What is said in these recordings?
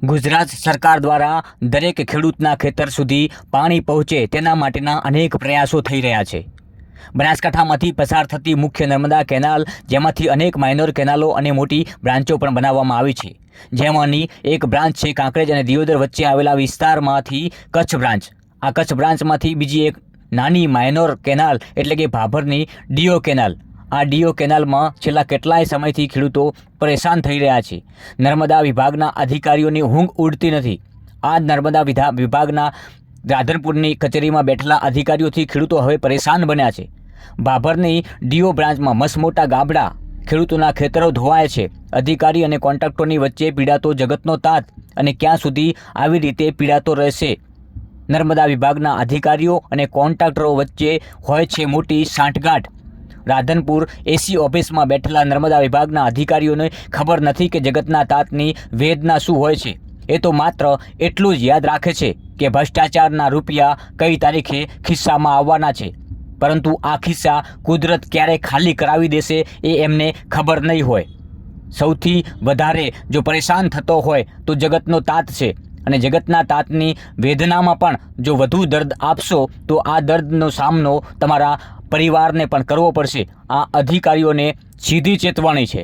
ગુજરાત સરકાર દ્વારા દરેક ખેડૂતના ખેતર સુધી પાણી પહોંચે તેના માટેના અનેક પ્રયાસો થઈ રહ્યા છે। બનાસકાંઠામાંથી પસાર થતી મુખ્ય નર્મદા કેનાલ, જેમાંથી અનેક માઇનોર કેનાલો અને મોટી બ્રાન્ચો પણ બનાવવામાં આવી છે, જેમાંની એક બ્રાન્ચ છે કાંકરેજ અને દિયોદર વચ્ચે આવેલા વિસ્તારમાંથી કચ્છ બ્રાન્ચ। આ કચ્છ બ્રાન્ચમાંથી બીજી એક નાની માઇનોર કેનાલ એટલે કે ભાભરની ડીઓ કેનાલ। આ ડીઓ કેનાલમાં છેલ્લા કેટલાય સમયથી ખેડૂતો પરેશાન થઈ રહ્યા છે। નર્મદા વિભાગના અધિકારીઓની ઊંઘ ઉડતી નથી। આ નર્મદા વિભાગના રાધનપુરની કચેરીમાં બેઠેલા અધિકારીઓથી ખેડૂતો હવે પરેશાન બન્યા છે। ભાભરની ડીઓ બ્રાન્ચમાં મસમોટા ગાબડા, ખેડૂતોના ખેતરો ધોવાય છે। અધિકારી અને કોન્ટ્રાક્ટરની વચ્ચે પીડાતો જગતનો તાત, અને ક્યાં સુધી આવી રીતે પીડાતો રહેશે? નર્મદા વિભાગના અધિકારીઓ અને કોન્ટ્રાક્ટરો વચ્ચે હોય છે મોટી સાંઠગાંઠ। રાધનપુર એસી ઓફિસમાં બેઠેલા નર્મદા વિભાગના અધિકારીઓને ખબર નથી કે જગતના તાતની વેદના શું હોય છે। એ તો માત્ર એટલું જ યાદ રાખે છે કે ભ્રષ્ટાચારના રૂપિયા કઈ તારીખે ખિસ્સામાં આવવાના છે, પરંતુ આ ખિસ્સા કુદરત ક્યારે ખાલી કરાવી દેશે એ એમને ખબર નહીં હોય। સૌથી વધારે જો પરેશાન થતો હોય તો જગતનો તાત છે, અને જગતના તાતની વેદનામાં પણ જો વધુ દર્દ આપશો તો આ દર્દનો સામનો તમારા પરિવારને પણ કરવો પડશે। આ અધિકારીઓને સીધી ચેતવણી છે।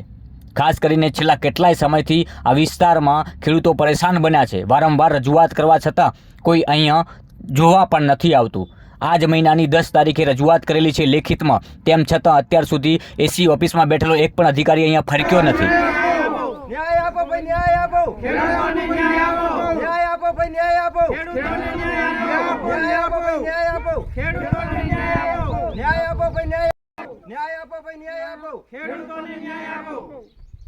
ખાસ કરીને છેલ્લા કેટલાય સમયથી આ વિસ્તારમાં ખેડૂતો પરેશાન બન્યા છે। વારંવાર રજૂઆત કરવા છતાં કોઈ અહીંયા જોવા પણ નથી આવતું। આ જ મહિનાની 10 તારીખે રજૂઆત કરેલી છે લેખિતમાં, તેમ છતાં અત્યાર સુધી એસી ઓફિસમાં બેઠેલો એક પણ અધિકારી અહીંયા ફરક્યો નથી। ન્યાય આપો ભાઈ, ન્યાય આપો, ખેડૂતોને ન્યાય આપો, ન્યાય આપો ભાઈ, ન્યાય આપો, ખેડૂતોને ન્યાય આપો, ન્યાય આપો ભાઈ, ન્યાય આપો, ખેડૂતોને ન્યાય આપો, ન્યાય આપો ભાઈ, ન્યાય આપો ભાઈ, ન્યાય આપો, ખેડૂતોને ન્યાય આપો,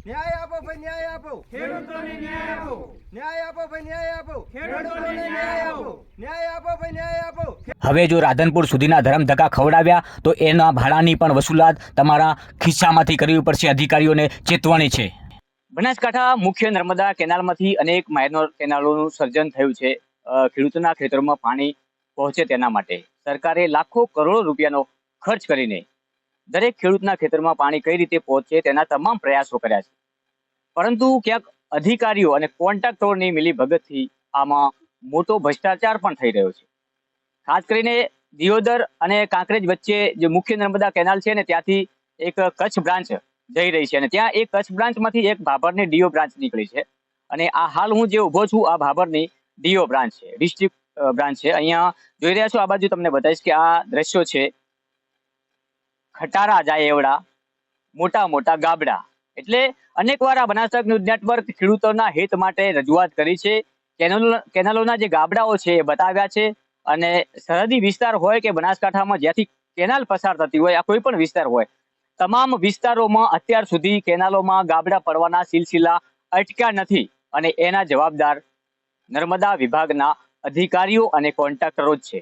ન્યાય આપો ભાઈ, ન્યાય આપો, ખેડૂતોને ન્યાય આપો, ન્યાય આપો ભાઈ, ન્યાય આપો, ખેડૂતોને ન્યાય આપો, ન્યાય આપો ભાઈ, ન્યાય આપો। હવે જો રાધનપુર સુધીના ધરમધક્કા ખવડાવ્યા તો એના ભાડાની પણ વસૂલાત તમારા ખિસ્સામાંથી કરવી પડશે, અધિકારીઓને ચેતવણી છે। બનાસકાંઠા મુખ્ય નર્મદા કેનાલમાંથી અનેક માઇનોર કેનાલોનું સર્જન થયું છે। ખેડૂતોના ખેતરોમાં પાણી પહોંચે તેના માટે સરકારે લાખો કરોડો રૂપિયાનો ખર્ચ કરીને દરેક ખેડૂતના ખેતરમાં પાણી કઈ રીતે પહોંચે તેના તમામ પ્રયાસો કર્યા છે, પરંતુ ક્યાંક અધિકારીઓ અને કોન્ટ્રાક્ટરોની મિલીભગતથી આમાં મોટો ભ્રષ્ટાચાર પણ થઈ રહ્યો છે। ખાસ કરીને દિયોદર અને કાંકરેજ વચ્ચે જે મુખ્ય નર્મદા કેનાલ છે ને, ત્યાંથી એક કચ્છ બ્રાન્ચ જઈ રહી છે, અને ત્યાં એક કચ્છ બ્રાન્ચમાંથી એક ભાભરની ડીઓ બ્રાન્ચ નીકળી છે। અને આ હાલ હું જે ઊભો છું આ ભાભરની ડીઓ બ્રાન્ચ છે, ડિસ્ટ્રિક્ટ બ્રાન્ચ છે। અહીંયા જોઈ રહ્યા છો, આ બાજુ તમને બતાવીશ કે આ દ્રશ્યો છે, ખટારા જાય એવડા મોટા મોટા ગાબડા। એટલે અનેકવાર આ બનાસકાંઠા ન્યૂઝ નેટવર્ક ખેડૂતોના હિત માટે રજૂઆત કરી છે। કેનાલોના જે ગાબડાઓ છે એ બતાવ્યા છે, અને સરહદી વિસ્તાર હોય કે બનાસકાંઠામાં જ્યાંથી કેનાલ પસાર થતી હોય, આ કોઈ પણ વિસ્તાર હોય, તમામ વિસ્તારોમાં અત્યાર સુધી કેનાલોમાં ગાબડા પડવાના સિલસિલા અટક્યા નથી, અને એના જવાબદાર નર્મદા વિભાગના અધિકારીઓ અને કોન્ટ્રાક્ટરો જ છે।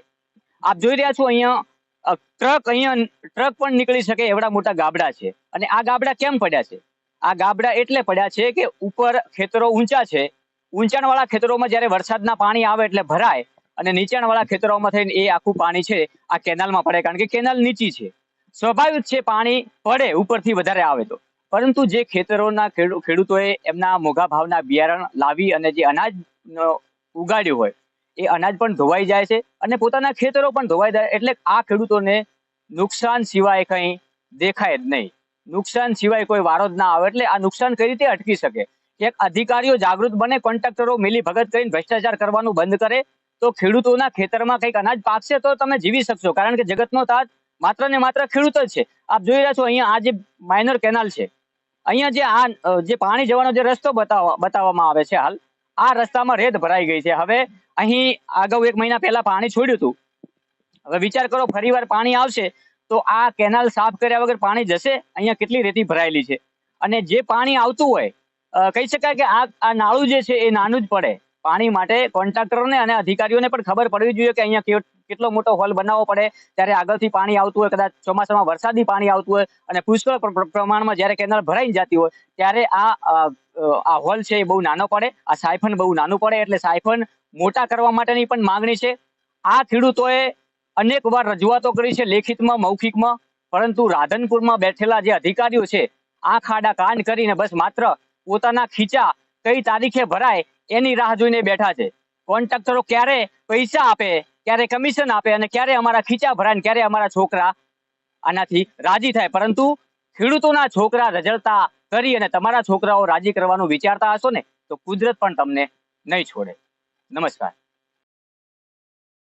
આપ જોઈ રહ્યા છો અહીંયા ટ્રક પણ નીકળી શકે એવડા મોટા ગાબડા છે। અને આ ગાબડા કેમ પડ્યા છે? આ ગાબડા એટલે પડ્યા છે કે ઉપર ખેતરો ઊંચા છે, ઊંચાણવાળા ખેતરોમાં જ્યારે વરસાદના પાણી આવે એટલે ભરાય, અને નીચાણવાળા ખેતરોમાં થઈને એ આખું પાણી છે આ કેનાલમાં પડે, કારણ કે કેનાલ નીચી છે। સ્વાભાવિક છે પાણી પડે ઉપરથી વધારે આવે તો, પરંતુ જે ખેતરોના ખેડૂતોએ એમના મોંઘા ભાવના બિયારણ લાવી અને જે અનાજ ઉગાડ્યું હોય એ અનાજ પણ ધોવાઈ જાય છે, અને પોતાના ખેતરો પણ ધોવાઈ જાય, એટલે આ ખેડૂતોને નુકસાન સિવાય કંઈ દેખાય જ નહીં। નુકસાન સિવાય કોઈ વારો જ ના આવે, એટલે આ નુકસાન કઈ રીતે અટકી શકે? એક અધિકારીઓ જાગૃત બને, કોન્ટ્રાક્ટરો મિલી ભગત કરીને ભ્રષ્ટાચાર કરવાનું બંધ કરે તો ખેડૂતોના ખેતરમાં કંઈક અનાજ પાકશે તો તમે જીવી શકશો, કારણ કે જગતનો તાત માત્ર ને માત્ર ખેડૂત જ છે। આપ જોઈ રહ્યા છો અહીંયા આ જે માઇનર કેનાલ છે, અહીંયા જે પાણી જવાનો જે રસ્તો બતાવવામાં આવે છે, હાલ આ રસ્તામાં રેત ભરાઈ ગઈ છે। હવે અહીં અગાઉ 1 મહિના પહેલા પાણી છોડ્યું હતું, હવે વિચાર કરો ફરીવાર પાણી આવશે તો આ કેનાલ સાફ કર્યા વગર પાણી જશે? અહીંયા કેટલી રેતી ભરાયેલી છે, અને જે પાણી આવતું હોય કહી શકાય કે આ નાળું જે છે એ નાનું જ પડે। પાણી માટે કોન્ટ્રાક્ટરોને અને અધિકારીઓને પણ ખબર પડવી જોઈએ કે અહીંયા કેટલો મોટો હોલ બનાવવો પડે, ત્યારે આગળથી પાણી આવતું હોય, કદાચ ચોમાસામાં વરસાદી પાણી આવતું હોય, અને પુષ્કળ પ્રમાણમાં જ્યારે કેનાલ ભરાઈ જતી હોય ત્યારે આ હોલ છે એ બહુ નાનો પડે, આ સાયફન બહુ નાનું પડે, એટલે સાયફન મોટા કરવા માટેની પણ માંગણી છે। આ ખેડૂતોએ અનેકવાર રજૂઆતો કરી છે લેખિતમાં, મૌખિકમાં, પરંતુ રાધનપુરમાં બેઠેલા જે અધિકારીઓ છે આ ખાડા કાન કરીને બસ માત્ર પોતાના ખીચા કઈ તારીખે ભરાય એની રાહ જોઈને બેઠા છે. કોન્ટ્રાક્ટરો ક્યારે પૈસા આપે, ક્યારે કમિશન આપે અને ક્યારે અમારા ખીચા ભરાય ને ક્યારે અમારા છોકરા આનાથી રાજી થાય. પરંતુ ખેડૂતોના છોકરા રઝળતા કરી અને તમારા છોકરાઓ રાજી કરવાનું વિચારતા હશો ને તો કુદરત પણ તમને નહીં છોડે. નમસ્કાર.